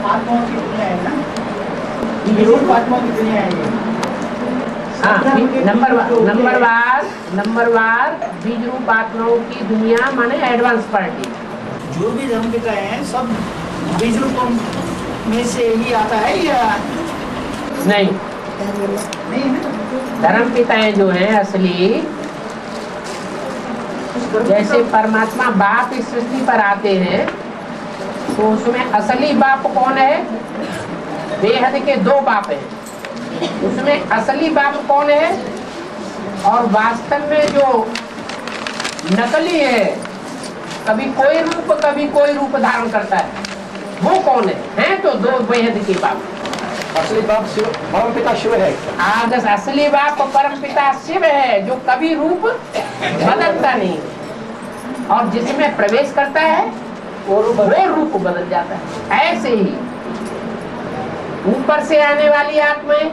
आत्माओं की दुनिया है ना, आत्माओं की दुनिया है ये। नंबरवार बीज रूप आत्माओं की दुनिया माने एडवांस पार्टी। जो भी धर्म पिता है सब बीज रूपों में से ही आता है या नहीं? नहीं है? धर्म पिताएं जो हैं असली, जैसे परमात्मा बाप इस सृष्टि पर आते हैं तो उसमें असली बाप कौन है? बेहद के दो बाप हैं, उसमें असली बाप कौन है और वास्तव में जो नकली है, कभी कोई रूप धारण करता है, वो कौन है? हैं तो दो बेहद के बाप। असली बाप शिव, परम पिता शिव है। आदर्श असली बाप परम पिता शिव है, जो कभी रूप बदलता नहीं और जिसमें प्रवेश करता है वो रूप बदल जाता है। ऐसे ही ऊपर से आने वाली आत्माएं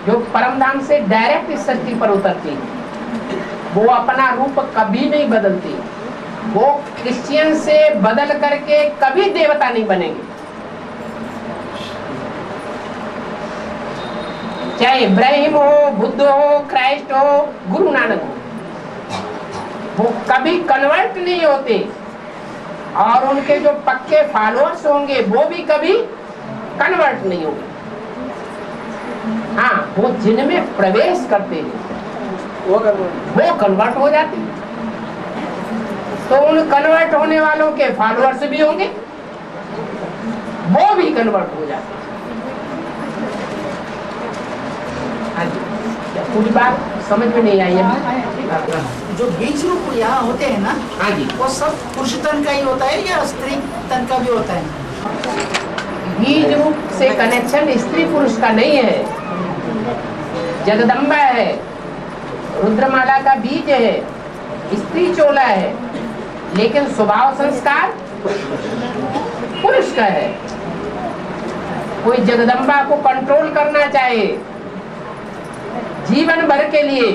जो परम धाम से डायरेक्ट इस सृष्टि पर उतरती, वो अपना रूप कभी नहीं बदलती। वो क्रिश्चियन से बदल करके कभी देवता नहीं बनेंगे, चाहे इब्राहिम हो, बुद्ध हो, क्राइस्ट हो, गुरु नानक हो, वो कभी कन्वर्ट नहीं होते और उनके जो पक्के फॉलोअर्स होंगे वो भी कभी कन्वर्ट नहीं होंगे। हाँ, वो जिनमें प्रवेश करते हैं वो कन्वर्ट हो जाते हैं। तो उन कन्वर्ट होने वालों के फॉलोअर्स भी होंगे, वो भी कन्वर्ट हो जाते हैं। हाँ जी, पूरी बात समझ में नहीं आई है? जो बीज रूप यहाँ होते हैं ना, हाँ जी, वो सब पुरुष तन का ही होता है या स्त्री तन का भी होता है? बीज रूप से कनेक्शन स्त्री पुरुष का नहीं है, जगदम्बा है, रुद्रमाला का बीज है, स्त्री चोला है, लेकिन स्वभाव संस्कार पुरुष का है। कोई जगदम्बा को कंट्रोल करना चाहे जीवन भर के लिए,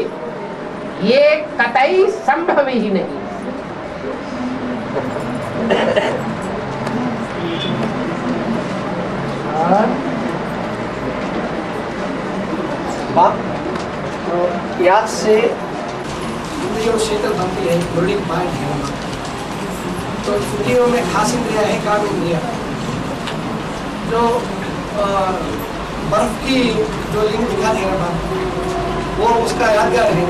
ये कतई संभव ही नहीं। याद से इंद्रियों शीतल बनती है, बॉडी माइंड है। तो इंद्रियों में खास इंद्रिया है, काम इंद्रिया जो बर्फ की जो लिंग दिखाती है ना, वो उसका यादगार है।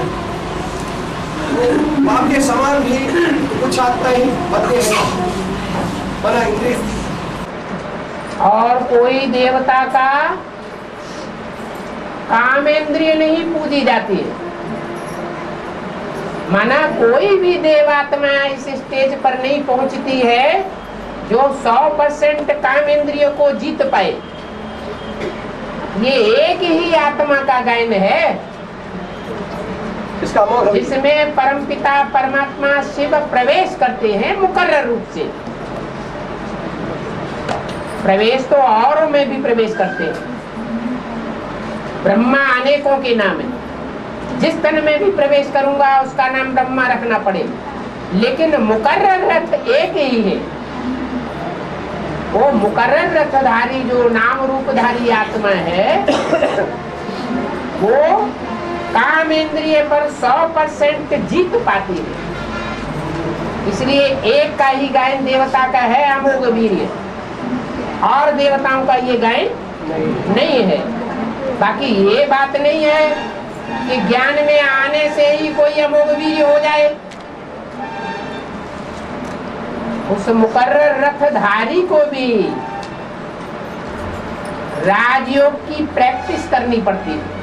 वो बाप के समान भी कुछ आत्मा ही बनते हैं, बना इंद्रिय। और कोई देवता का कामेंद्रिय नहीं पूजी जाती है। माना कोई भी देवात्मा इस स्टेज पर नहीं पहुंचती है जो 100% कामेंद्रिय को जीत पाए। ये एक ही आत्मा का गायन है जिसमें परमपिता परमात्मा शिव प्रवेश करते हैं मुकर्रर रूप से। प्रवेश तो औरों में भी प्रवेश करते हैं, ब्रह्मा अनेकों के नाम है। जिस तन में भी प्रवेश करूंगा उसका नाम ब्रह्मा रखना पड़े, लेकिन मुकर्रर रथ एक ही है। वो मुकर्रर रथधारी जो नाम रूपधारी आत्मा है वो काम इंद्रिय पर 100% जीत पाती है। इसलिए एक का ही गायन देवता का है अमोघ वीर्य, और देवताओं का ये गायन नहीं है। बाकी ये बात नहीं है कि ज्ञान में आने से ही कोई अमोघ वीर्य हो जाए। उस मुकर्रर रथधारी को भी राजयोग की प्रैक्टिस करनी पड़ती है।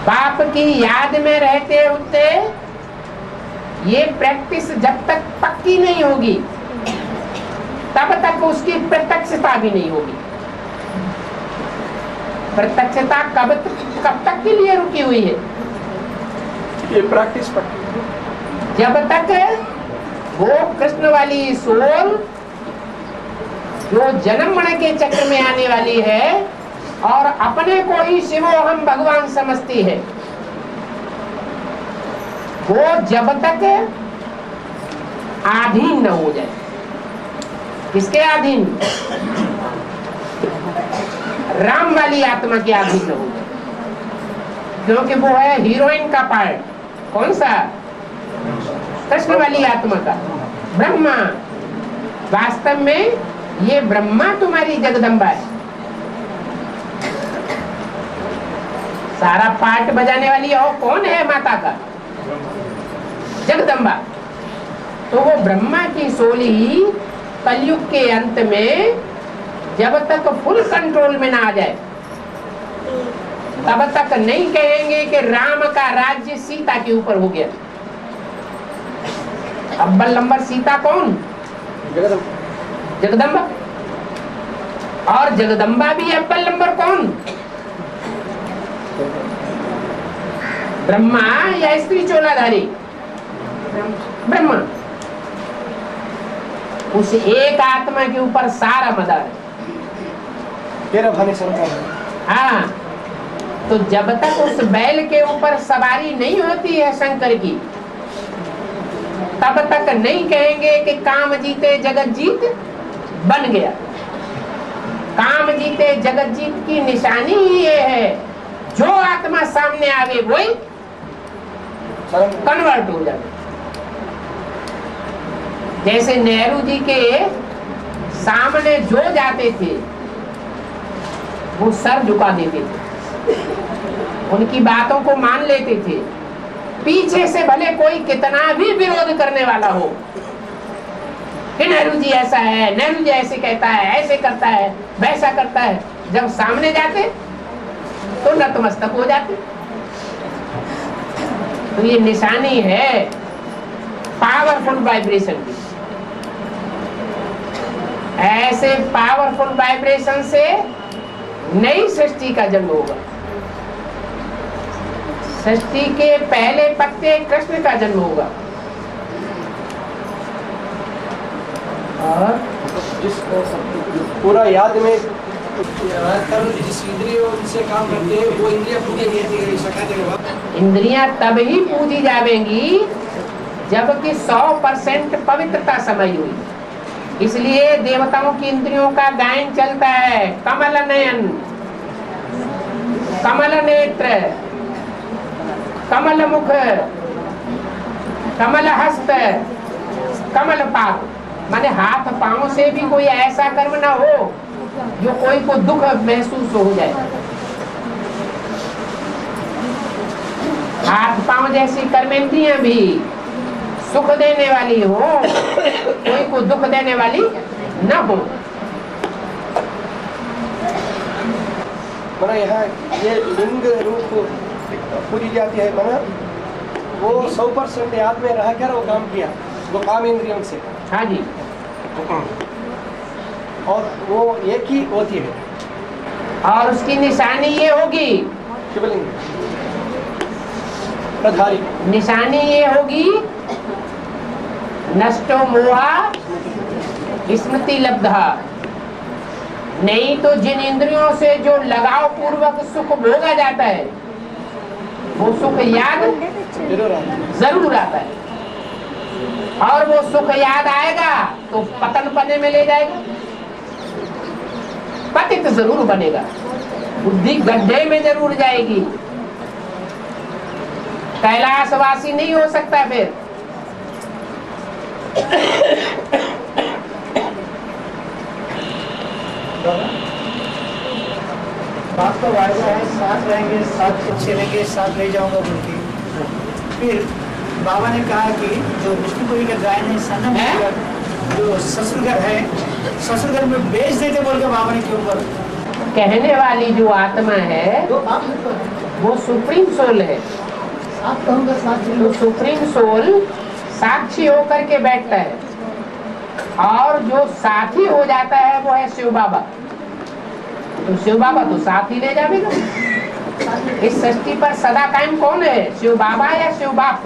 बाप की याद में रहते होते ये प्रैक्टिस जब तक पक्की नहीं होगी तब तक उसकी प्रत्यक्षता भी नहीं होगी। प्रत्यक्षता कब तक के लिए रुकी हुई है? ये प्रैक्टिस पक्की, जब तक वो कृष्ण वाली सोल जो जन्म मरण के चक्र में आने वाली है और अपने को ही शिवो हम भगवान समझती है, वो जब तक अधीन न हो जाए। किसके अधीन? राम वाली आत्मा के अधीन न हो जाए, क्योंकि वो है हीरोइन का पार्ट। कौन सा? कृष्ण वाली आत्मा का, ब्रह्मा। वास्तव में ये ब्रह्मा तुम्हारी जगदम्बा है। सारा पार्ट बजाने वाली और कौन है माता का? जगदम्बा। तो वो ब्रह्मा की सोली कलयुग के अंत में जब तक फुल कंट्रोल में ना आ जाए तब तक नहीं कहेंगे कि राम का राज्य सीता के ऊपर हो गया। अव्वल नंबर सीता कौन? जगदम्बा। और जगदम्बा भी अव्वल नंबर कौन? ब्रह्मा या स्त्री चोलाधारी? ब्रह्मा। उस एक आत्मा के ऊपर सारा मदार है। तेरा भाने संतान है। हाँ, तो जब तक उस बैल के ऊपर सवारी नहीं होती है शंकर की, तब तक नहीं कहेंगे कि काम जीते जगत जीत बन गया। काम जीते जगत जीत की निशानी ही ये है, जो आत्मा सामने आवे वही कन्वर्ट हो जाए। जैसे नेहरू जी के सामने जो जाते थे वो सर झुका देते थे, उनकी बातों को मान लेते थे। पीछे से भले कोई कितना भी विरोध करने वाला हो कि नेहरू जी ऐसा है, नेहरू जी ऐसे कहता है, ऐसे करता है, वैसा करता है, जब सामने जाते तो नतमस्तक हो जाते। तो ये निशानी है पावरफुल वाइब्रेशन की। ऐसे पावरफुल वाइब्रेशन से नई सृष्टि का जन्म होगा। सृष्टि के पहले पत्ते कृष्ण का जन्म होगा। और जिस पूरा याद में जिस इंद्रियों से काम करते हैं वो इंद्रियां पूरी नहीं होती। इंद्रियां तब ही पूजी जावेंगी जबकि 100% पवित्रता समाई हुई। इसलिए देवताओं की इंद्रियों का गायन चलता है। कमल नयन, कमल नेत्र, कमल मुख, कमल हस्त, कमल पाद। माने हाथ पांव से भी कोई ऐसा कर्म ना हो जो कोई को दुख महसूस हो जाए। हाथ पांव जैसी कर्मेंद्रियां भी सुख देने वाली हो, कोई को दुख देने वाली न हो। मना यहाँ ये लिंग रूप पूरी जाती है। मना वो 100% याद में रह कर वो काम किया, वो काम इंद्रियों से। हाँ जी। और वो एक ही होती है। और उसकी निशानी ये होगी, शिवलिंग प्रधारी निशानी ये होगी, नष्टो मोहा स्मृति लब्धा। नहीं तो जिन इंद्रियों से जो लगाव पूर्वक सुख भोगा जाता है वो सुख याद जरूर आता है। और वो सुख याद आएगा तो पतन पने में ले जाएगा, पतित जरूर बनेगा, बुद्धि गड्ढे में जरूर जाएगी, कैलाशवासी नहीं हो सकता। फिर बात तो वायदा है, साथ रहेंगे, साथ चलेंगे, साथ ले जाऊंगा बोल के। फिर बाबा ने कहा कि जो विष्णुपुरी का गायन है सनम है? जो ससुरघर है, ससुरघर में बेच देते बोल के बाबा ने के ऊपर। कहने वाली जो आत्मा है वो सुप्रीम सोल है। तो सुप्रीम सोल साक्षी होकर के बैठता है और जो साथी हो जाता है वो है शिव बाबा। तो शिव बाबा तो साथ ही ले जाएगा। इस सृष्टि पर सदा कायम कौन है, शिव बाबा या शिव बाप?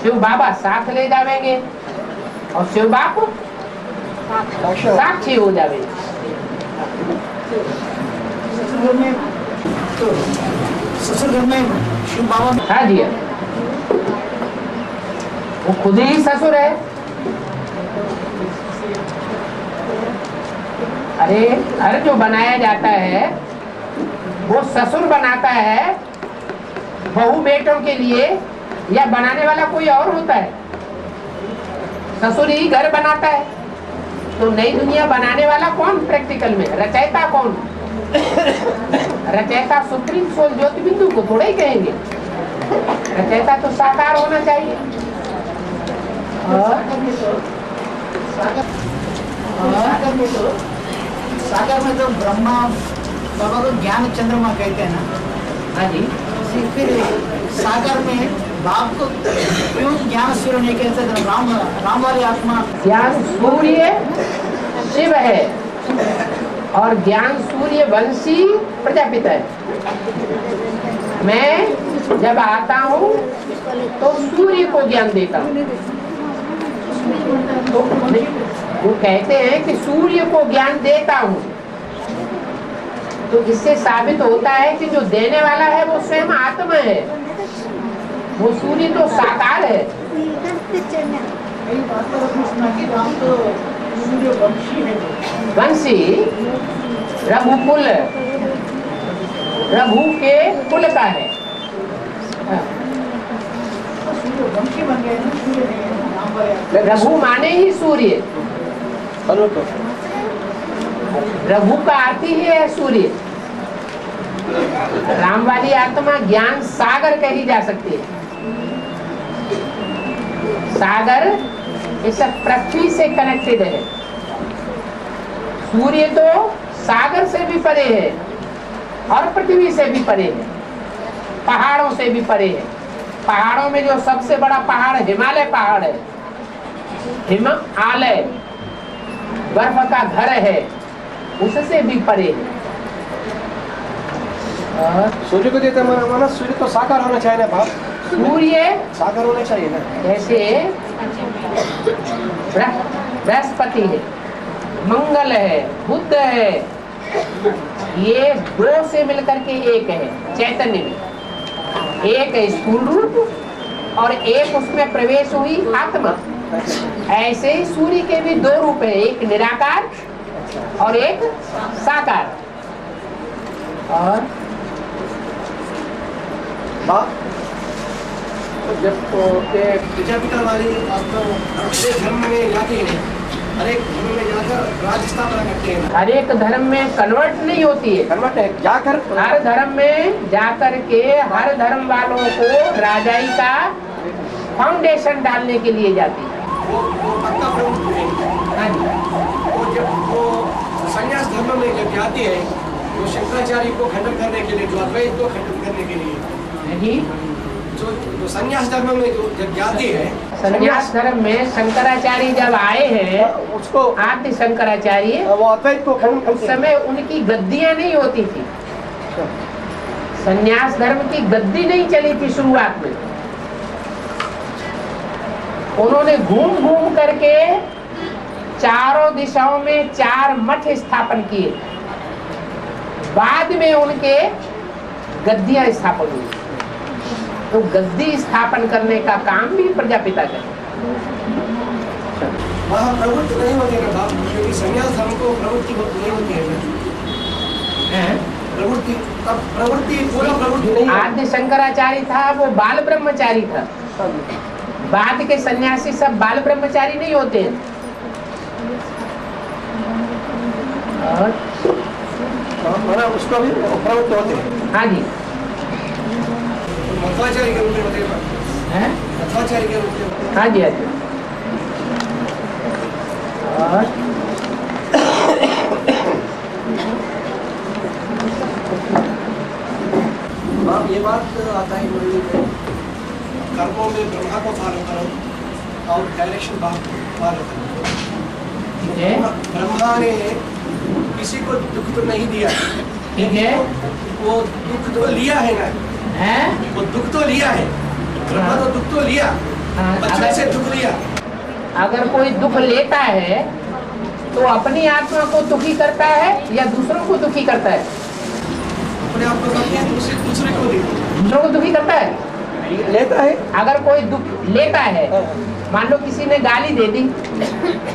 शिव बाबा साथ ले जाएंगे और शिव बाप साक्षी हो जाएंगे। ससुरघर में तो ससुरघर में शिव बाबा। हाँ जी, वो खुद ही ससुर है। अरे घर जो बनाया जाता है वो ससुर बनाता है बहू बेटों के लिए, या बनाने वाला कोई और होता है? ससुर ही घर बनाता है। तो नई दुनिया बनाने वाला कौन प्रैक्टिकल में? रचयिता कौन? रचयिता सुप्रीम सोल ज्योति बिंदु को थोड़ा ही कहेंगे। रचयिता तो साकार होना चाहिए। सागर में तो ब्रह्मा बाबा को ज्ञान चंद्रमा कहते हैं ना। हाँ जी। फिर सागर में बाप को क्यों ज्ञान सूर्य नहीं कहते? राम वाली आत्मा ज्ञान सूर्य शिव है और ज्ञान सूर्य वंशी प्रजापिता है। मैं जब आता हूँ तो सूर्य को ज्ञान देता हूँ। तो वो कहते हैं कि सूर्य को ज्ञान देता हूँ, तो इससे साबित होता है कि जो देने वाला है वो स्वयं आत्मा है। वो सूर्य तो साकार है। कई बात तो सुना कि राम तो सूर्य वंशी है। वंशी रघुकुल, रघु के कुल का है। सूर्य वंशी बन गए ना, सूर्य नहीं है राम वाले। रघु माने ही सूर्य, रघु का अर्थ ही है सूर्य। राम वाली आत्मा ज्ञान सागर कही जा सकती है। सागर इस पृथ्वी से कनेक्टेड है। सूर्य तो सागर से भी परे है और पृथ्वी से भी परे है, पहाड़ों से भी परे है। पहाड़ों में जो सबसे बड़ा पहाड़ हिमालय पहाड़ है, हिमालय बर्फ का घर है, उससे भी परे है। सूर्य को देते माना सूर्य तो साकार होना चाहिए ना बाप। सूर्य साकार होना चाहिए ना। जैसे बृहस्पति है, मंगल है, बुध है, ये दो से मिलकर के एक है चैतन्य में। एक है स्थूल रूप और एक उसमें प्रवेश हुई आत्मा। ऐसे ही सूर्य के भी दो रूप है, एक निराकार और एक साकार। और जब प्रजापिता वाली आत्मा धर्म में जाती है, हर एक धर्म में जाकर राज्य स्थापना करते हैं। हर एक धर्म में कन्वर्ट नहीं होती है, कन्वर्ट है जाकर हर धर्म में जाकर के हर धर्म वालों को राजाई का फाउंडेशन डालने के लिए जाती है। वो पक्का प्रमुख है। हाँ जी। वो जब वो संन्यास धर्म में जब जाती है तो शंकराचार्य को खंडन करने के लिए, जो अद्वैत को खंडन करने के लिए, नहीं, जो संन्यास धर्म में जो जब जाती है, संन्यास धर्म में शंकराचार्य जब आए हैं, उसको आदि शंकराचार्य, वो अद्वैत को खंडन उस करते हैं। समय उनकी गद्दियां नहीं होती थी। संन्यास धर्म की गद्दी नहीं चली थी शुरुआत में। उन्होंने घूम घूम करके चारों दिशाओं में 4 मठ स्थापन किए। बाद में उनके गद्दियां स्थापन हुई। तो गद्दी स्थापन करने का काम भी प्रजापिता का। वहाँ प्रवृत्ति नहीं होती है बाप, क्योंकि संन्यास धर्म को प्रवृत्ति नहीं होती है। प्रवृत्ति तब प्रवृत्ति पूरा प्रवृत्ति नहीं है। आद्य शंकराचार्य था वो बाल ब्रह्मचारी था। बाद के सन्यासी सब बाल ब्रह्मचारी नहीं होते हैं। और उसको भी प्रवृत्त होते हैं। हाँ जी, मध्वाचार्य के रूप में होते हैं। मध्वाचार्य के रूप में। हाँ जी, हाँ जी। और आप ये बात आता है कर्मों में ब्रह्मा को फॉलो करो और डायरेक्शन फॉलो करो। ठीक है, ब्रह्मा ने किसी को दुख तो नहीं दिया, ठीक है, वो दुख तो लिया है ना, हैं? वो दुख तो लिया है। ब्रह्मा तो दुख तो लिया, बच्चों से दुख लिया। अगर कोई दुख लेता है तो अपनी आत्मा को दुखी करता है या दूसरों को दुखी करता है? अपने आप को करते हैं, दूसरे को भी। दूसरों को दुखी करता है। लेता है। अगर कोई दुख लेता है, मान लो किसी ने गाली दे दी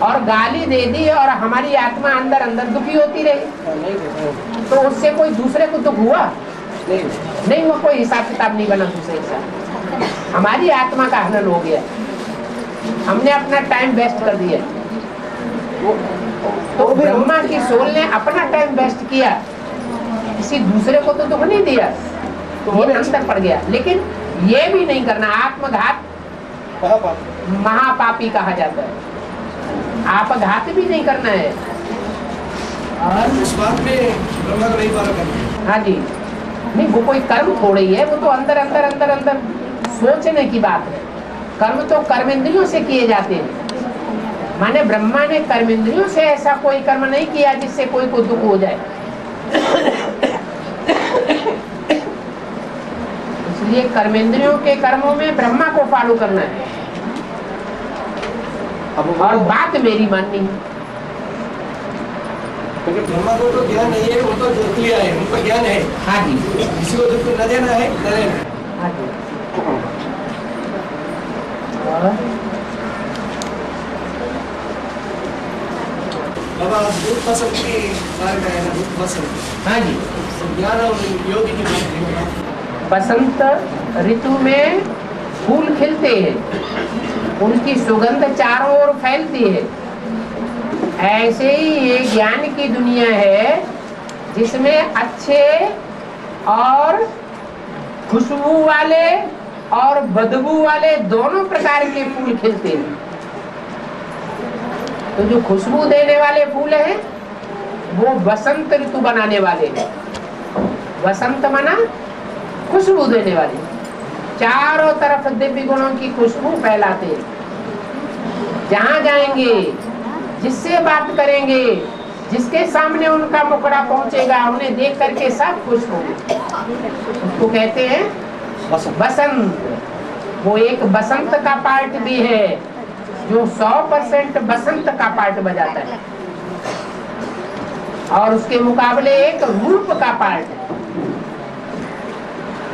और गाली दे दी और हमारी आत्मा अंदर अंदर दुखी होती रही, नहीं देता। तो उससे कोई दूसरे को दुख हुआ नहीं नहीं हुआ, कोई हिसाब किताब नहीं बना दूसरे के साथ। हमारी आत्मा का हनन हो गया, हमने अपना टाइम वेस्ट कर दिया। तो ब्रह्मा की सोल ने अपना टाइम वेस्ट किया, किसी दूसरे को तो दुख नहीं दिया, तो ये अंतर पड़ गया। लेकिन ये भी नहीं करना, आत्मघात महापापी कहा जाता है, आपघात भी नहीं करना है। और इस बात में ब्रह्मा को नहीं पारा करना। हाँ जी, नहीं वो कोई कर्म थोड़ी है, वो तो अंदर अंदर अंदर अंदर सोचने की बात है। कर्म तो कर्मेंद्रियों से किए जाते हैं, माने ब्रह्मा ने कर्मेंद्रियों से ऐसा कोई कर्म नहीं किया जिससे कोई को दुख हो जाए। इसलिए कर्मेंद्रियों के कर्मों में ब्रह्मा को फॉलो करना है और बात मेरी माननी है। क्योंकि ब्रह्मा को तो ज्ञान नहीं है, वो तो दुख लिया है, उनको ज्ञान है। हाँ जी, किसी को दुख न देना है, न देना। हाँ जी। और बाबा दुख फसल की बारे में है ना, दुख फसल। हाँ जी, ज्ञान और योगी की बात है। बसंत ऋतु में फूल खिलते हैं, उनकी सुगंध चारों ओर फैलती है। ऐसे ही ये ज्ञान की दुनिया है जिसमें अच्छे और खुशबू वाले और बदबू वाले दोनों प्रकार के फूल खिलते हैं। तो जो खुशबू देने वाले फूल हैं वो बसंत ऋतु बनाने वाले हैं। बसंत माना खुशबू देने वाले, चारों तरफ दिव्य गुणों की खुशबू फैलाते हैं। जहां जाएंगे, जिससे बात करेंगे, जिसके सामने उनका मुखड़ा पहुंचेगा, उन्हें देख करके सब खुश होंगे। उसको कहते हैं बसंत। वो एक बसंत का पार्ट भी है जो 100% बसंत का पार्ट बजाता है, और उसके मुकाबले एक रूप का पार्ट है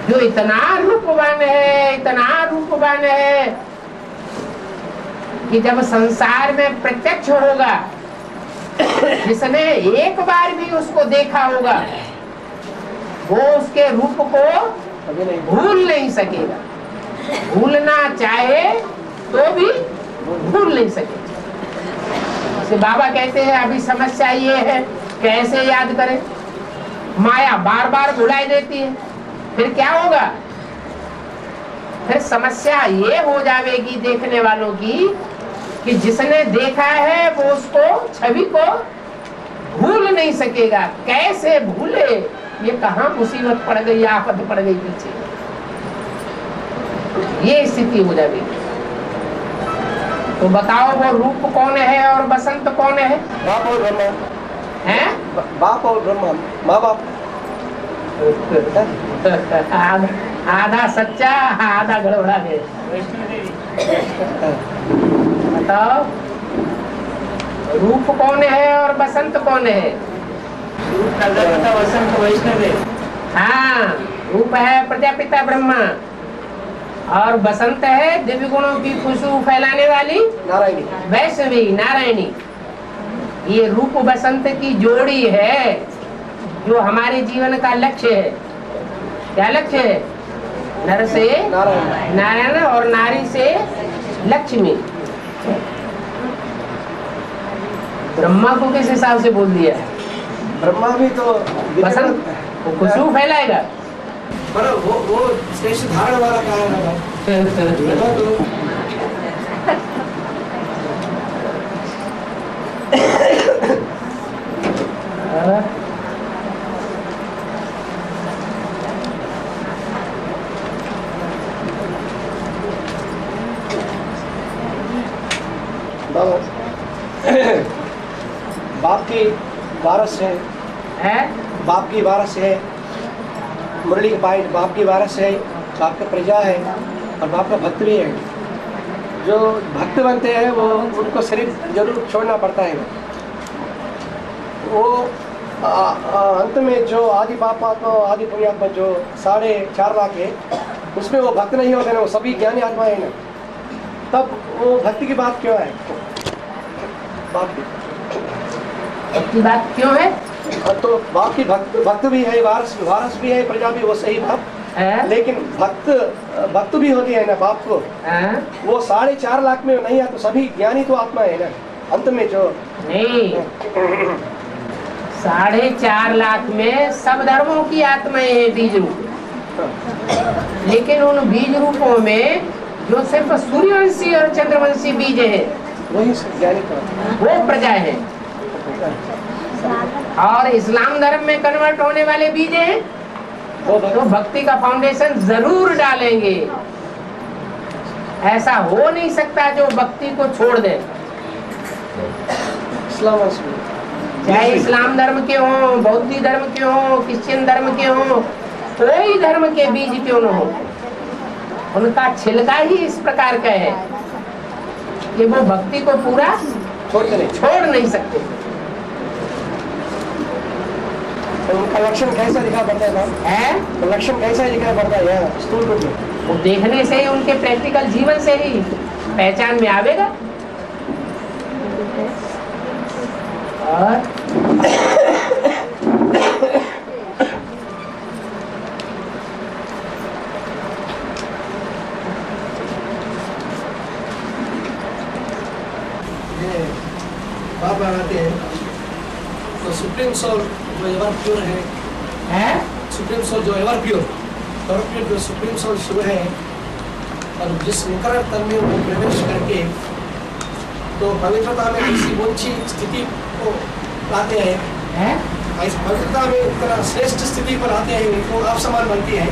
जो इतना रूपवान है, इतना रूपवान है कि जब संसार में प्रत्यक्ष होगा, जिसने एक बार भी उसको देखा होगा वो उसके रूप को भूल नहीं सकेगा। भूलना चाहे तो भी भूल नहीं सकेगा। जैसे बाबा कहते हैं अभी समस्या ये है, कैसे याद करें, माया बार बार भुलाई देती है। फिर क्या होगा, फिर समस्या ये हो जाएगी देखने वालों की कि जिसने देखा है वो उसको छवि को भूल नहीं सकेगा। कैसे भूले, ये कहाँ मुसीबत पड़ गई, आफत पड़ गई पीछे, ये स्थिति हो जाएगी। तो बताओ वो रूप कौन है और बसंत कौन है? बाप और ब्रह्मा हैं? बाप और ब्रह्मा, माँ बाप। आधा सच्चा आधा गड़बड़ा है। बताओ रूप कौन है और बसंत कौन है? वसंत वैष्णव है। हाँ, रूप है प्रजापिता ब्रह्मा और बसंत है दिव्य गुणों की खुशबू फैलाने वाली नारायणी वैष्णवी नारायणी। ये रूप बसंत की जोड़ी है जो हमारे जीवन का लक्ष्य है। क्या लक्ष्य है? नर से नारायण और नारी से लक्ष्मी। ब्रह्मा को किस हिसाब से बोल दिया? ब्रह्मा भी तो बसंत वो खुशबू फैलाएगा। पर वो शेष धारण वाला कहा है ब्रह्मा तो बाप की वारस है, बाप की वारस है, मुरली के पाइट बाप की वारस है, बाप का प्रजा है और बाप का भक्त भी है। जो भक्त बनते हैं वो उनको शरीर जरूर छोड़ना पड़ता है। वो अंत में जो आदि पापात्मा आदि पुण्यात्मा जो 4.5 लाख है उसमें वो भक्त नहीं होते ना, वो सभी ज्ञानी आत्माएं हैं ना, तब वो भक्ति की बात क्यों है? बाप की बात क्यों है? तो बाप की भक्त भी है, वारस भी है, प्रजा भी, वो सही बात, लेकिन भक्त भी होती है ना बाप को। वो 4.5 लाख में नहीं है, तो सभी ज्ञानी तो आत्मा है ना अंत में जो नहीं। 4.5 लाख में सब धर्मों की आत्माएं हैं बीज रूप, लेकिन उन बीज रूपों में जो सिर्फ सूर्यवंशी और चंद्रवंशी बीज है वही ज्ञानी वो प्रजा है, और इस्लाम धर्म में कन्वर्ट होने वाले बीज हैं तो भक्ति का फाउंडेशन जरूर डालेंगे। ऐसा हो नहीं सकता जो भक्ति को छोड़ दे, चाहे इस्लाम धर्म के हो, बौद्ध धर्म के हो, क्रिश्चियन धर्म के हो, कोई धर्म के बीज क्यों न हो, उनका छिलका ही इस प्रकार का है कि वो भक्ति को पूरा छोड़ नहीं सकते। तो उनका लक्षण कैसा दिखा पड़ता है? तो लक्षण कैसा दिखा पड़ता है स्थूल रूप में? वो देखने से ही, उनके प्रैक्टिकल जीवन से ही पहचान में आवेगा। और बाबा आते हैं तो सुप्रीम सोल जो एवर प्योर है, सुप्रीम सोल जो एवर प्योर जो सुप्रीम सोल शिव है, और जिस मुकर्रर तन में वो प्रवेश करके तो पवित्रता में किसी ऊंची स्थिति को लाते हैं, इस पवित्रता में इतना श्रेष्ठ स्थिति पर आते हैं, उनको आप समान बनती है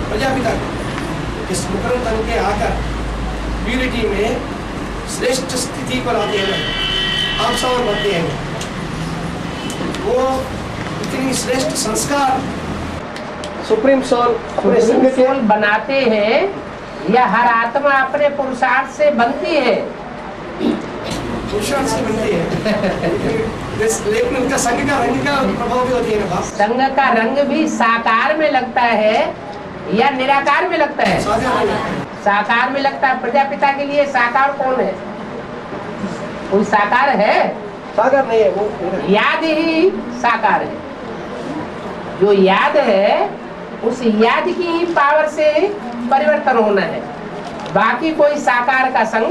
प्रजापिता इस मुकर्रर तन के आकर प्यूरिटी में श्रेष्ठ स्थिति पर आते हैं, आप समान बनते हैं। वो इतनी श्रेष्ठ संस्कार सुप्रीम सोल अपने संग के बनाते हैं या हर आत्मा अपने पुरुषार्थ से बनती है? पुरुषार्थ से बनती है, लेकिन उनका संग का रंग का प्रभाव भी होती है ना। संग का रंग भी साकार में लगता है या निराकार में लगता है? साकार में लगता है। प्रजापिता के लिए साकार कौन है? कोई साकार है? साकार नहीं है, वो याद ही साकार है। जो याद है उस याद की ही पावर से परिवर्तन होना है, बाकी कोई साकार का संग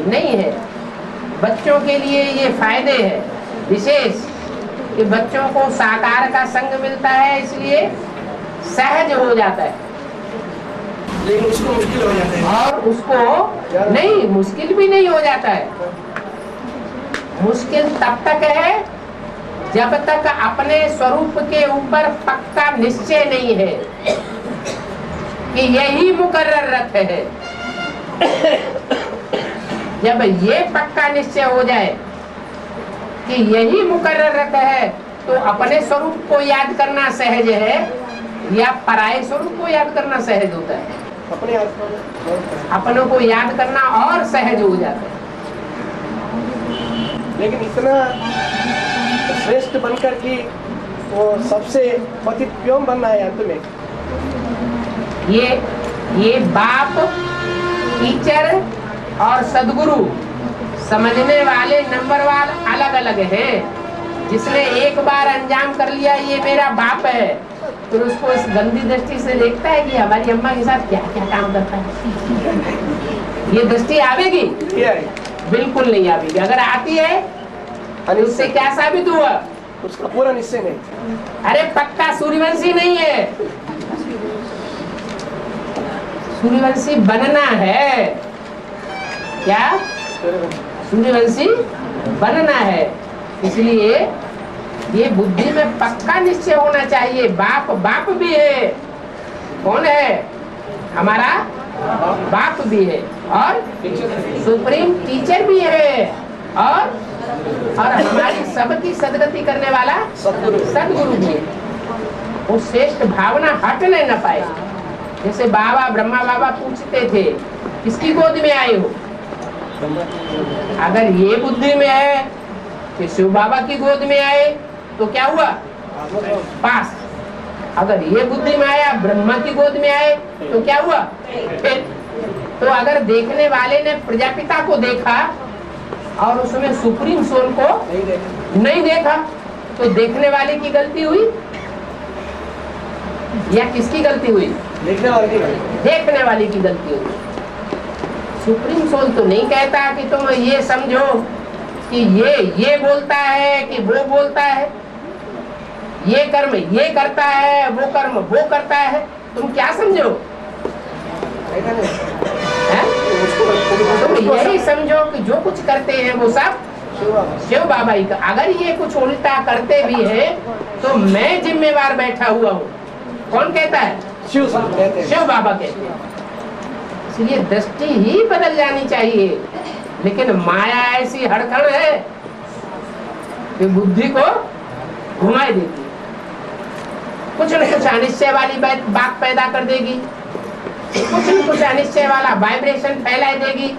नहीं है। बच्चों के लिए ये फायदे है विशेष कि बच्चों को साकार का संग मिलता है, इसलिए सहज हो जाता है। लेकिन उसको मुश्किल हो जाता है, और उसको नहीं, मुश्किल भी नहीं हो जाता है। मुश्किल तब तक है जब तक अपने स्वरूप के ऊपर पक्का निश्चय नहीं है कि यही मुकर्रर रथ है। जब ये पक्का निश्चय हो जाए कि यही मुकर्रर रथ है, तो अपने स्वरूप को याद करना सहज है या पराये स्वरूप को याद करना सहज होता है? अपनों को याद करना और सहज हो जाता है। लेकिन इतना श्रेष्ठ बनकर कि वो सबसे पतित क्यों बनना है अंत में? ये बाप, टीचर और सदगुरु समझने वाले नंबरवार अलग अलग हैं। जिसने एक बार अंजाम कर लिया ये मेरा बाप है, फिर उसको इस गंदी दृष्टि से देखता है कि हमारी अम्मा के साथ क्या क्या काम करता है। ये दृष्टि आवेगी? बिल्कुल नहीं आवेगी। अगर आती है तो उससे क्या साबित हुआ? उसका पूरा निश्चय नहीं। अरे पक्का सूर्यवंशी नहीं है, सूर्यवंशी बनना है। क्या? सूर्यवंशी बनना है। इसलिए ये बुद्धि में पक्का निश्चय होना चाहिए। बाप भी है। कौन है? हमारा बाप भी है, और सुप्रीम टीचर भी है, और हमारी सबकी सदगति करने वाला सदगुरु भी है। वो श्रेष्ठ भावना हटने न पाए। जैसे बाबा ब्रह्मा बाबा पूछते थे किसकी गोद में आए हो? अगर ये बुद्धि में है कि शिव बाबा की गोद में आए तो क्या हुआ? पास। अगर ये बुद्धि में आया, ब्रह्मा की गोद में आए तो क्या हुआ? फिर तो अगर देखने वाले ने प्रजापिता को देखा और उसमें सुप्रीम सोल को नहीं देखा तो देखने वाले की गलती हुई या किसकी गलती हुई? देखने वाले की गलती। देखने वाले की गलती हुई। सुप्रीम सोल तो नहीं कहता कि तुम ये समझो कि ये बोलता है कि वो बोलता है, ये कर्म ये करता है, वो कर्म वो करता है। तुम क्या समझो? तुम यही समझो कि जो कुछ करते हैं वो सब शिव बाबा ही का। अगर ये कुछ उल्टा करते भी हैं तो मैं जिम्मेवार बैठा हुआ हूँ। कौन कहता है? शिव कहते हैं, शिव बाबा कहते हैं। इसलिए दृष्टि ही बदल जानी चाहिए। लेकिन माया ऐसी हड़कड़ है कि बुद्धि को घुमाई देती है, कुछ न कुछ अनिश्चय वाली बात पैदा कर देगी, कुछ न कुछ अनिश्चय वाला वाइब्रेशन फैला देगी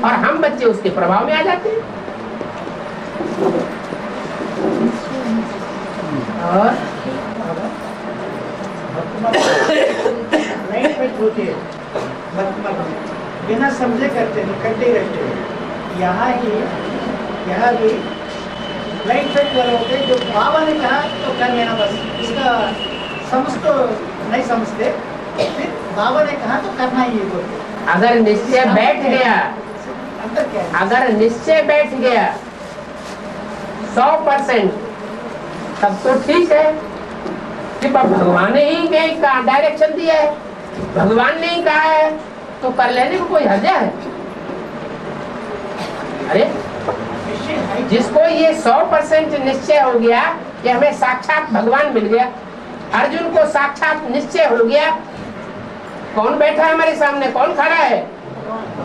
और हम बच्चे उसके प्रभाव में आ जाते हैं। और बिना समझे करते रहते हैं। यहाँ भी लाइट फेट वाले होते हैं, जो बाबा ने कहा तो कर लेना बस, इसका समझ तो नहीं समझते, फिर बाबा ने कहा तो करना ही है बोलते। अगर निश्चय बैठ गया, अंदर क्या है? अगर निश्चय बैठ गया 100%, तब तो ठीक है कि भगवान ने ही डायरेक्शन दिया है, भगवान ने ही कहा है तो कर लेने को कोई हर्ज है? अरे जिसको ये 100% निश्चय हो गया कि हमें साक्षात भगवान मिल गया, अर्जुन को साक्षात निश्चय हो गया, कौन बैठा है हमारे सामने? कौन खड़ा है?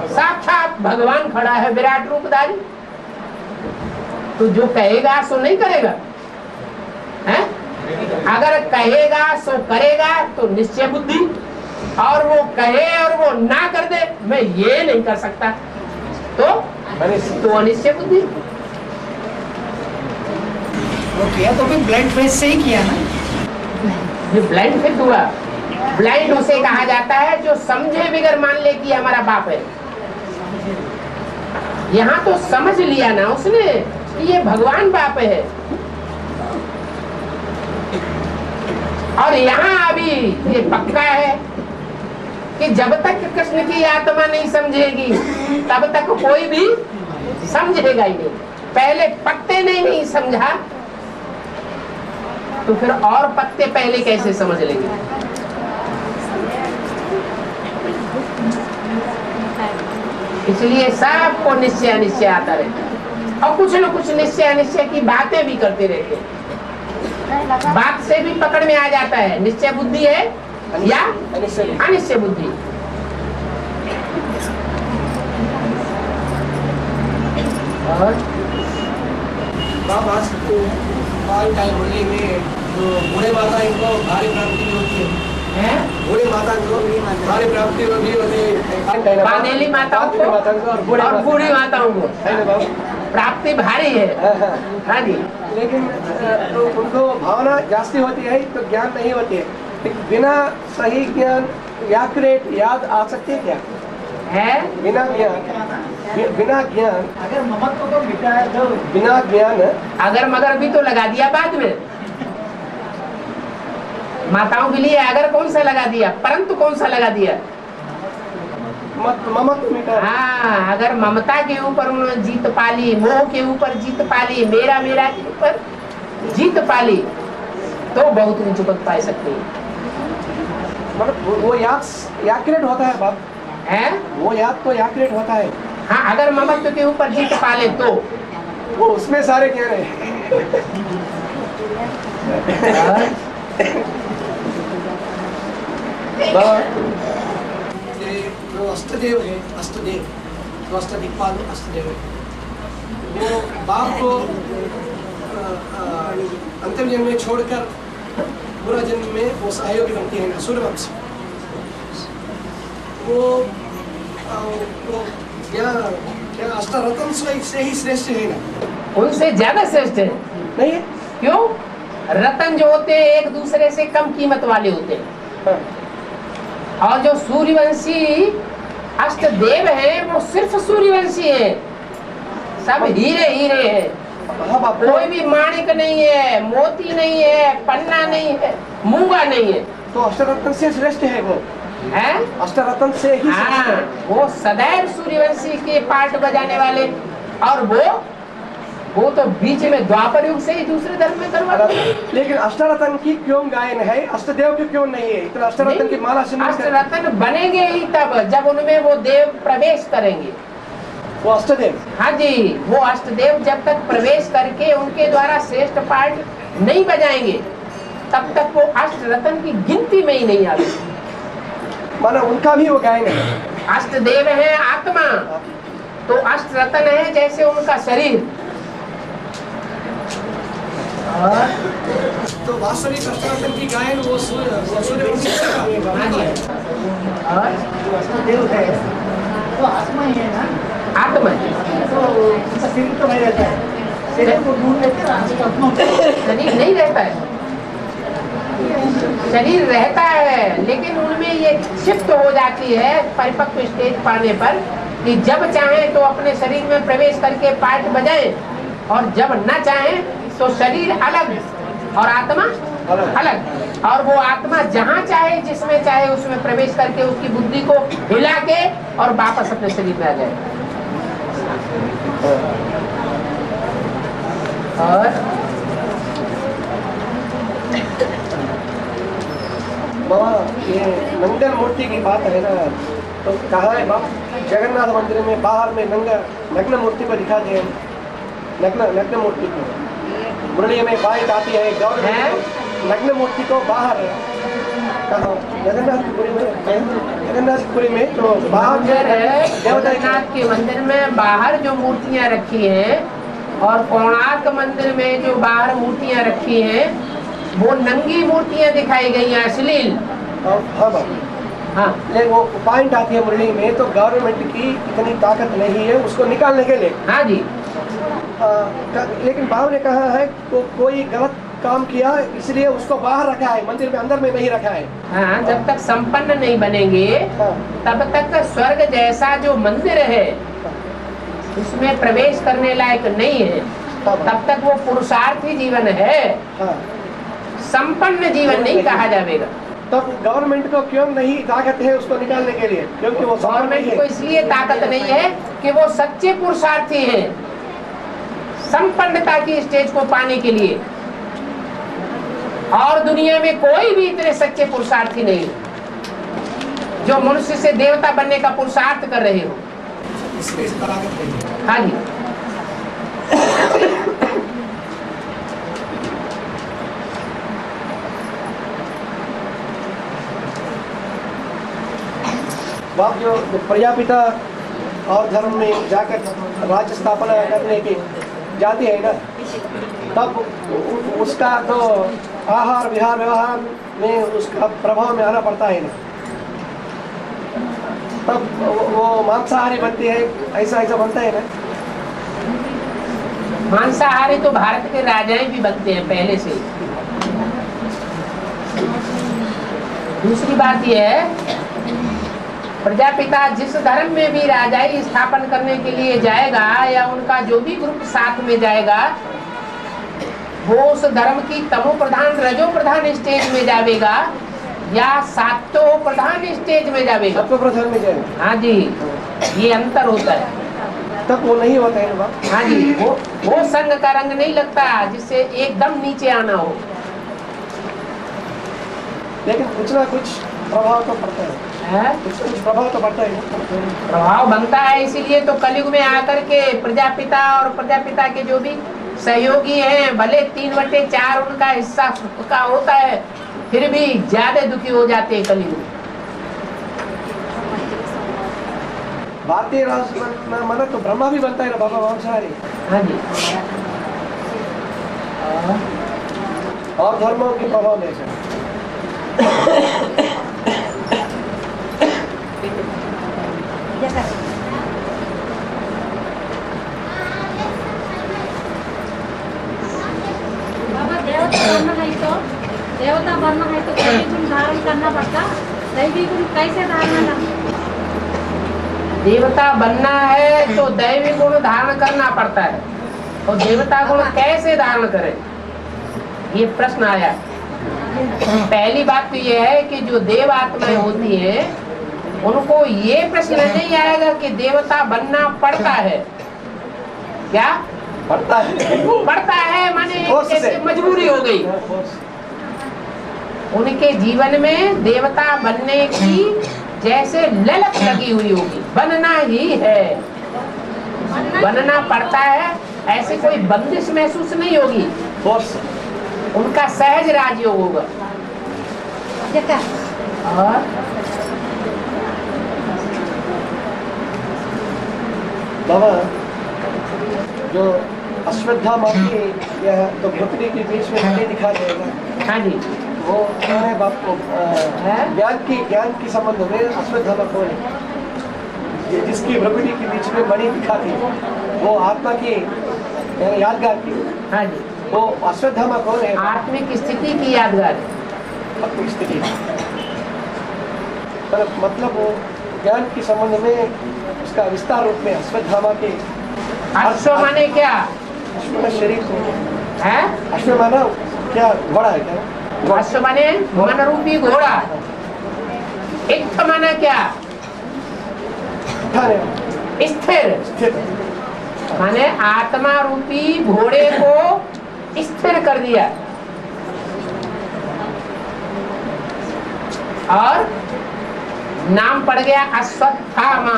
साक्षात भगवान खड़ा है, विराट रूपधारी। तो जो कहेगा सो नहीं करेगा है? अगर कहेगा सो करेगा तो निश्चय बुद्धि, और वो कहे और वो ना कर दे, मैं ये नहीं कर सकता, तो अनिश्चय बुद्धि। वो किया तो फिर ब्लाइंड फेथ से ही किया ना। ये ब्लाइंड फेथ हुआ। ब्लाइंड उसे कहा जाता है जो समझे बिगर मान ले कि हमारा बाप है। यहाँ तो समझ लिया ना उसने कि ये भगवान बाप है, और यहाँ अभी ये पक्का है कि जब तक कृष्ण की आत्मा नहीं समझेगी तब तक कोई भी समझेगा ही नहीं। पहले पत्ते ने नहीं समझा तो फिर और पत्ते पहले कैसे समझ लेंगे? इसलिए सबको निश्चय अनिश्चय आता रहता है, और कुछ न कुछ निश्चय अनिश्चय की बातें भी करते रहते हैं। बात से भी पकड़ में आ जाता है निश्चय बुद्धि है या अनिश्चय बुद्धि। और बाबा बाल टाइम होने में जो बूढ़े माता इनको भारी प्राप्ति होती है, बूढ़े माता को भारी प्राप्ति होती है, पानेली माताओं को और बूढ़ी माताओं को प्राप्ति भारी है। हाँ जी, लेकिन तो उनको भावना जास्ती होती है तो ज्ञान नहीं होती है। बिना सही ज्ञान एक्यूरेट याद आ सकती है क्या? है बिना ज्ञान अगर ममत्व को मिटाया तो बिना ज्ञान अगर मगर भी तो लगा दिया बाद में। माताओं के लिए अगर कौन सा लगा दिया, परंतु कौन सा लगा दिया? ममत्व मिटा। हाँ, अगर ममता के ऊपर उन्होंने जीत पाली, मोह के ऊपर जीत पाली, मेरा के ऊपर जीत पाली, तो बहुत ऊंच पद पा सकते हैं। मतलब वो याद एक्यूरेट होता है बाप है, वो याद तो एक्यूरेट होता है। हाँ, अगर ममत्व के ऊपर जीत पाले तो वो उसमें सारे ज्ञान है। जो अष्टदेव है, अष्टदेव जो अष्टदिक्पाल अष्टदेव है, वो बाप को अंतिम जन्म में छोड़कर पूरा जन्म में वो सहयोगी बनते हैं असुर वंश। वो क्या अष्टरत्न से ही श्रेष्ठ है ना? उनसे ज्यादा श्रेष्ठ है। नहीं है? क्यों? रतन जो होते हैं एक दूसरे से कम कीमत वाले होते हैं, और जो सूर्यवंशी अष्टदेव हैं वो सिर्फ सूर्यवंशी हैं, सब हीरे हीरे हैं। हाँ बाप, कोई भी माणिक नहीं है, मोती नहीं है, पन्ना नहीं है, मूंगा नहीं है। तो अष्टरत्न से श्रेष्ठ है वो, हैं? अष्टरत्न से ही श्रेष्ठ हाँ, है। वो सदैव सूर्यवंशी के पार्ट बजाने वाले, और वो तो बीच में द्वापर युग से ही दूसरे धर्म में करवाते हैं। लेकिन अष्टरत्न की क्यों गायन है, अष्टदेव की क्यों नहीं है? इतना अष्टरत्न की माला सिमरन कर- अष्टरत्न बनेंगे ही तब जब उनमें वो देव प्रवेश करेंगे। वो अष्टदेव, हाँ जी, वो अष्टदेव जब तक प्रवेश करके उनके द्वारा श्रेष्ठ पार्ट नहीं बजाएंगे तब तक वो अष्टरत्न की गिनती में ही नहीं आते। माना उनका भी वो गायन है। अष्टदेव है आत्मा, तो अष्टरत्न है जैसे उनका शरीर। तो वास्तविक अष्टरत्न की गायन वो सूर्यवंशी का। हाँ जी, और देव है तो आत्मा ही है ना, आत्मा तो उसका शरीर तो नहीं रहता है, शरीर को दूर रहते हैं, आत्मा होता है। शरीर नहीं रहता है, शरीर रहता है लेकिन उनमें ये शिफ्ट हो जाती है परिपक्व स्टेज पाने पर कि जब चाहे तो अपने शरीर में प्रवेश करके पार्ट बजाएं, और जब न चाहे तो शरीर अलग और आत्मा अलग, और वो आत्मा जहाँ चाहे जिसमें चाहे उसमें प्रवेश करके उसकी बुद्धि को हिला के और वापस अपने शरीर में आ जाए। और बाबा ये मंगल मूर्ति की बात है ना, तो कहा है बाप जगन्नाथ मंदिर में बाहर में नग्न मूर्ति को दिखा दे, नग्न मूर्ति को मुरली में बाइट आती है गवर्नमेंट नग्न मूर्ति को बाहर कहा जगन्नाथपुरी में तो बाहर मंदिर है, जगन्नाथ के मंदिर में बाहर जो मूर्तियां रखी हैं और कोणार्क मंदिर में जो बाहर मूर्तियां रखी हैं वो नंगी मूर्तियां दिखाई गई हैं, अश्लील। हाँ बाबा, हाँ, लेकिन वो पॉइंट आती है मुरली में तो गवर्नमेंट की इतनी ताकत नहीं है उसको निकालने के लिए। हाँ जी, लेकिन बाबा ने कहा है तो कोई गलत काम किया इसलिए उसको बाहर रखा है, मंदिर में अंदर में नहीं रखा है। हाँ, जब तक संपन्न नहीं बनेंगे हाँ, तब तक स्वर्ग जैसा जो मंदिर है उसमें प्रवेश करने लायक नहीं है, तब तक वो पुरुषार्थी जीवन है, हाँ। संपन्न जीवन नहीं कहा जाएगा। तब गवर्नमेंट को क्यों नहीं ताकत है उसको निकालने के लिए? क्योंकि वो गवर्नमेंट को इसलिए ताकत नहीं है कि वो सच्चे पुरुषार्थी हैं संपन्नता की स्टेज को पाने के लिए, और दुनिया में कोई भी इतने सच्चे पुरुषार्थी नहीं जो मनुष्य से देवता बनने का पुरुषार्थ कर रहे हो। इसलिए इसका ताकत नहीं है। हाँ जी, बाप जो प्रजापिता और धर्म में जाकर राज्य स्थापना करने की जाती है ना, तब उसका तो आहार विहार व्यवहार में उसका प्रभाव में आना पड़ता है ना, तब वो मांसाहारी बनती है, ऐसा बनता है ना। मांसाहारी तो भारत के राजाएं भी बनते हैं पहले से। दूसरी बात यह है, प्रजापिता जिस धर्म में भी राजाई स्थापन करने के लिए जाएगा या उनका जो भी ग्रुप साथ में जाएगा वो उस धर्म की तमो प्रधान रजो प्रधान स्टेज में जाएगा या सातो प्रधान स्टेज में जाएगा। सत्व प्रधान में जाएगा। हाँ जी, ये अंतर होता है। तब वो नहीं होता है ना। हाँ जी, वो संग का रंग नहीं लगता जिससे एकदम नीचे आना हो, लेकिन कुछ ना कुछ प्रभाव तो पड़ता है। कुछ प्रभाव तो पड़ता है, प्रभाव बनता है। इसीलिए तो कलयुग में आकर के प्रजापिता और प्रजापिता के जो भी सहयोगी हैं, भले 3/4 उनका हिस्सा का होता है, फिर भी ज्यादा दुखी हो जाते हैं कलयुग में। भारतीय राज माना तो ब्रह्मा भी बनता है ना बाबा मांसाहारी। हाँ जी, और धर्मों के प्रभाव में से बाबा देवता कैसे धारणा? देवता बनना है तो दैवी गुण धारण करना पड़ता है, और देवता गुण कैसे धारण करें, ये प्रश्न आया। पहली बात तो ये है कि जो देव आत्माएं होती हैं उनको ये प्रश्न नहीं आएगा कि देवता बनना पड़ता है। क्या पड़ता है माने जैसे मजबूरी हो गई। उनके जीवन में देवता बनने की जैसे ललक लगी हुई होगी, बनना ही है, बनना पड़ता है, ऐसे कोई बंदिश महसूस नहीं होगी, उनका सहज राजयोग होगा। और बाबा जो अश्वत्थामा की यह तो घुटने के बीच में नहीं दिखा देगा। हाँ जी, वो कौन है बाप को ज्ञान की संबंध में अश्वत्थामा कौन है? जिसकी प्रकृति के बीच में मणि दिखा थी वो आत्मा की यादगार की। हाँ जी, वो अश्वत्थामा कौन है? आत्मिक स्थिति की यादगार है। आत्मिक स्थिति मतलब वो ज्ञान के संबंध में उसका विस्तार रूप में अश्वत्थामा के। अश्व माने क्या अश्व शरीर है? अश्व माना क्या घोड़ा है क्या? अश्व माने मन रूपी घोड़ा। इत्थ माना क्या? स्थिर माने आत्मा रूपी घोड़े को स्थिर कर दिया। और नाम पड़ गया अश्वत्थामा।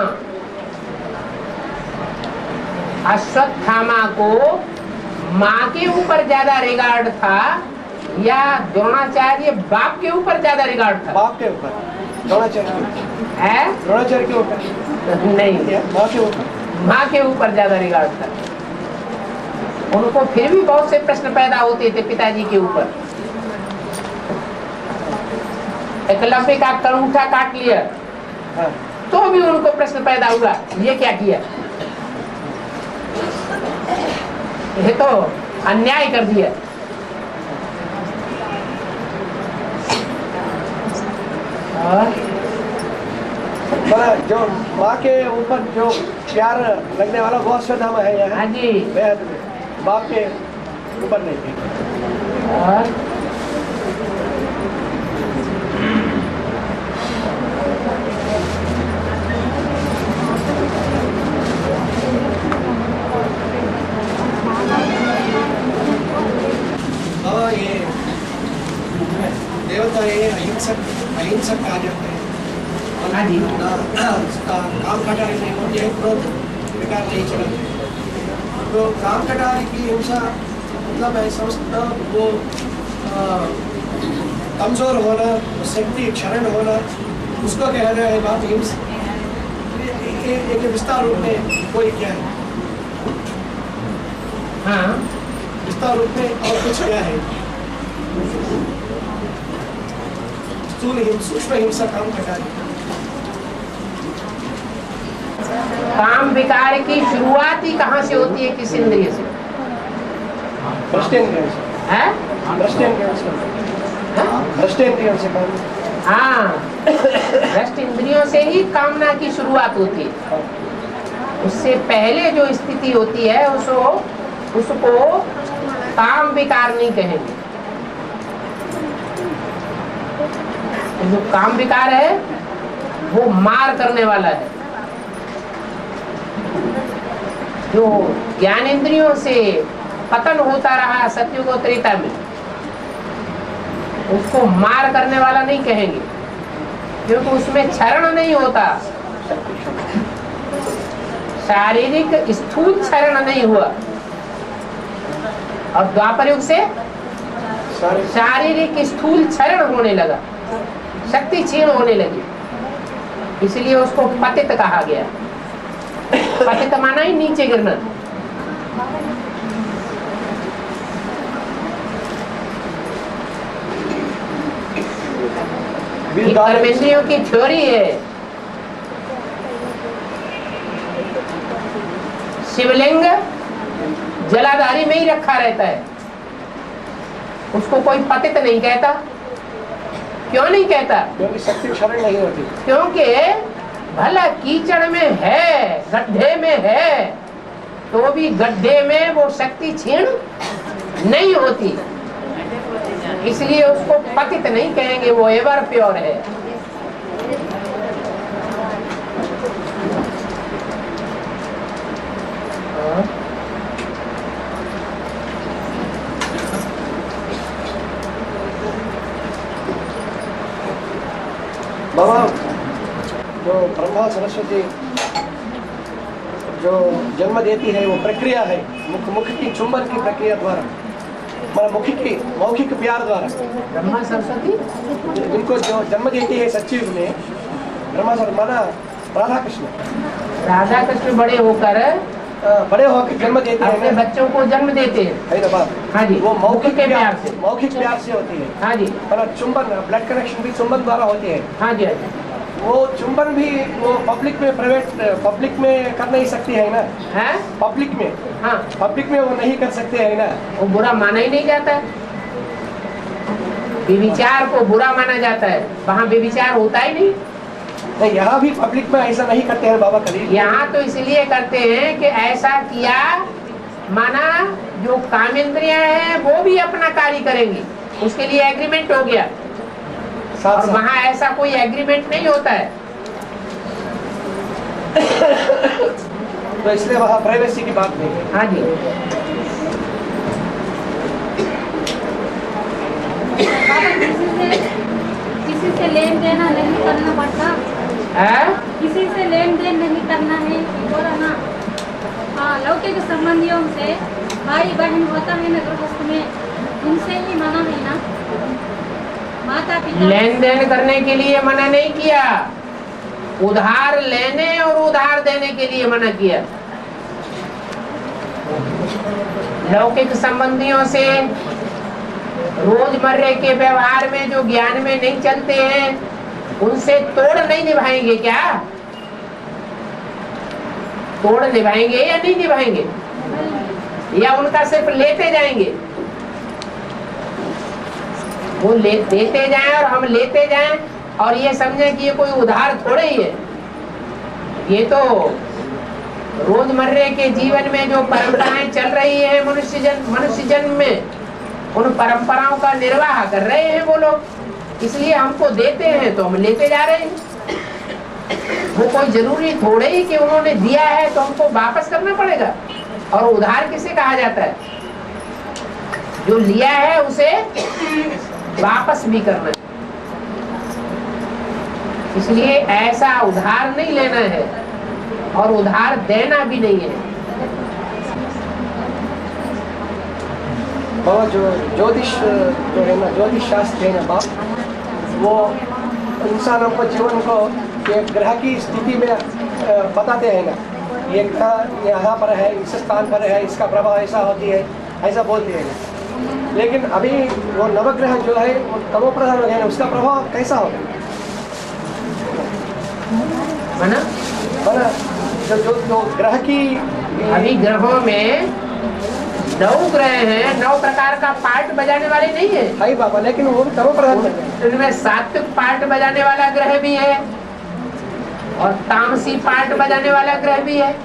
अश्वत्थामा को माँ के ऊपर ज्यादा रिगार्ड था या द्रोणाचार्य बाप के ऊपर ज्यादा रिगार्ड था? बाप के ऊपर, द्रोणाचार्य है? द्रोणाचार्य के ऊपर नहीं, माँ के ऊपर। माँ के ऊपर ज्यादा रिगार्ड था। उनको फिर भी बहुत से प्रश्न पैदा होते थे पिताजी के ऊपर। एकलव्य का कंगूठा काट लिया हाँ। तो भी उनको प्रश्न पैदा हुआ, ये क्या किया, ये तो अन्याय कर दिया। जो माँ के ऊपर जो प्यार लगने वाला वो अश्वत्थामा है यहाँ। हाँ जी, बाप के ऊपर नहीं थी। और ये देवता ये अहिंसक कहा जाता है। हाँ जी, काम कटारी नहीं होती है, क्रोध विकार नहीं चलते। तो काम कटारी की हिंसा मतलब है समझता वो कमजोर होना, शक्ति क्षरण होना, उसको कह रहा है बात हिंसा। एक विस्तार रूप में कोई क्या है? हाँ, विस्तार रूप में और कुछ क्या है? सूक्ष्म हिंसा काम कटारी। काम विकार की शुरुआत ही कहाँ से होती है, किस इंद्रिय से? है? हाँ, भ्रष्ट इंद्रियों से ही कामना की शुरुआत होती है। उससे पहले जो स्थिति होती है उसको काम विकार नहीं कहेंगे। जो काम विकार है वो मार करने वाला है। जो ज्ञानेंद्रियों से पतन होता रहा सतयुग और त्रेता में, उसको मार करने वाला नहीं कहेंगे, क्योंकि उसमें क्षरण नहीं होता, शारीरिक स्थूल क्षरण नहीं हुआ। और द्वापर युग से शारीरिक स्थूल क्षरण होने लगा, शक्ति क्षीण होने लगी, इसलिए उसको पतित कहा गया। पतित माना ही नीचे गिरना। कर्मेंद्रियों की थ्योरी है। शिवलिंग जलाधारी में ही रखा रहता है, उसको कोई पतित नहीं कहता। क्यों नहीं कहता? क्योंकि शक्ति शरण नहीं होती। क्योंकि भला कीचड़ में है, गड्ढे में है, तो भी गड्ढे में वो शक्ति क्षीण नहीं होती, इसलिए उसको पतित नहीं कहेंगे, वो एवर प्योर है। बाबा, जो ब्रह्मा सरस्वती जो जन्म देती है वो प्रक्रिया है, मुख की चुंबन की प्रक्रिया द्वारा, मतलब मौखिक प्यार द्वारा ब्रह्मा सरस्वती इनको जो जन्म देती है सच्चिव में, ब्रह्मा सरस्वती माना राधा कृष्ण बड़े होकर जन्म देते हैं, अपने बच्चों को जन्म देते हैं, है ना बाप? हाँ जी, वो मौखिक प्यार से होती है। हाँ जी, और चुंबन, ब्लड कनेक्शन भी चुंबन द्वारा होती है। हाँ जी, हाँ जी। वो चुंबन भी वो पब्लिक में कर नहीं सकती है ना, है पब्लिक में, हाँ, पब्लिक में वो नहीं कर सकते है ना, वो बुरा माना ही नहीं जाता है, व्यभिचार को बुरा माना जाता है, वहाँ व्यभिचार होता ही नहीं। यहाँ भी पब्लिक में ऐसा नहीं करते हैं बाबा कभी। यहाँ तो इसलिए करते हैं कि ऐसा किया माना जो कामेंद्रियां हैं वो भी अपना कार्य करेंगी, उसके लिए एग्रीमेंट हो गया, और वहाँ ऐसा कोई एग्रीमेंट नहीं होता है। तो इसलिए वहाँ प्राइवेसी की बात नहीं है। हाँ जी, किसी से लेन देन नहीं करना पड़ता है? किसी से लेन देन नहीं करना है, बोला ना। हाँ, लौकिक संबंधियों से भाई बहन होता है ना गृहस्थ में, उनसे ही मना है ना। माता पिता लेन देन करने के लिए मना नहीं किया, उधार लेने और उधार देने के लिए मना किया। लौकिक संबंधियों से रोजमर्रे के व्यवहार में जो ज्ञान में नहीं चलते हैं, उनसे तोड़ नहीं निभाएंगे क्या? तोड़ निभाएंगे या नहीं निभाएंगे, या उनका सिर्फ लेते जाएंगे? वो देते जाएं और हम लेते जाएं, और ये समझें कि ये कोई उधार थोड़े ही है। ये तो रोजमर्रे के जीवन में जो परंपराएं चल रही है मनुष्य जन्म में, उन परंपराओं का निर्वाह कर रहे हैं वो लोग, इसलिए हमको देते हैं तो हम लेते जा रहे हैं। वो कोई जरूरी थोड़े ही कि उन्होंने दिया है तो हमको वापस करना पड़ेगा। और उधार किसे कहा जाता है? जो लिया है उसे वापस भी करना है। इसलिए ऐसा उधार नहीं लेना है और उधार देना भी नहीं है। और जो ज्योतिष जो है ना, ज्योतिष शास्त्र है ना बाप, वो इंसानों को जीवन को एक ग्रह की स्थिति में बताते हैं ना, ये ग्रह यहाँ पर है, इस स्थान पर है, इसका प्रभाव ऐसा होती है, ऐसा बोलते हैं ना। लेकिन अभी वो नवग्रह जो है वो तमो प्रधान है ना, उसका प्रभाव कैसा होगा? बना जो ग्रह की अभी ग्रहों में 9 ग्रह हैं, 9 प्रकार का पार्ट बजाने वाले नहीं है भाई बाबा, लेकिन वो तमो प्रधान इनमें सात्विक पार्ट बजाने वाला ग्रह भी है और तामसी पार्ट बजाने वाला ग्रह भी है।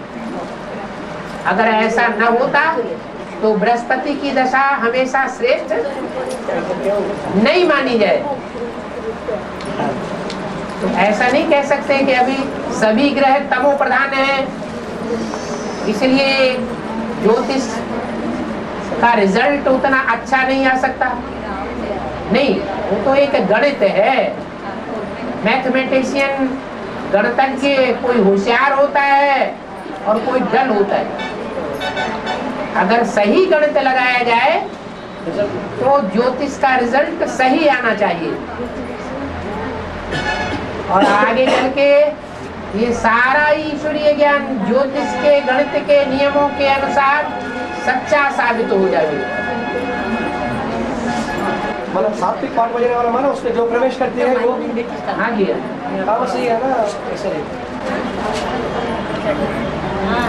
अगर ऐसा न होता तो बृहस्पति की दशा हमेशा श्रेष्ठ नहीं मानी जाए। तो ऐसा नहीं कह सकते कि अभी सभी ग्रह तमो प्रधान हैं, इसलिए ज्योतिष का रिजल्ट उतना अच्छा नहीं आ सकता। नहीं, वो तो एक गणित है। मैथमेटिशियन गणितज्ञ कोई होशियार होता है और कोई डल होता है। अगर सही गणित लगाया जाए तो ज्योतिष का रिजल्ट सही आना चाहिए, और आगे चल के ये सारा ईश्वरीय ज्ञान ज्योतिष के गणित के नियमों के अनुसार सच्चा साबित हो जाएगा। मतलब सात्विक पाठ बजाने वाला माना उसमें जो प्रवेश करते हैं वो हाँ जी, काम सही है ना, ऐसे हाँ,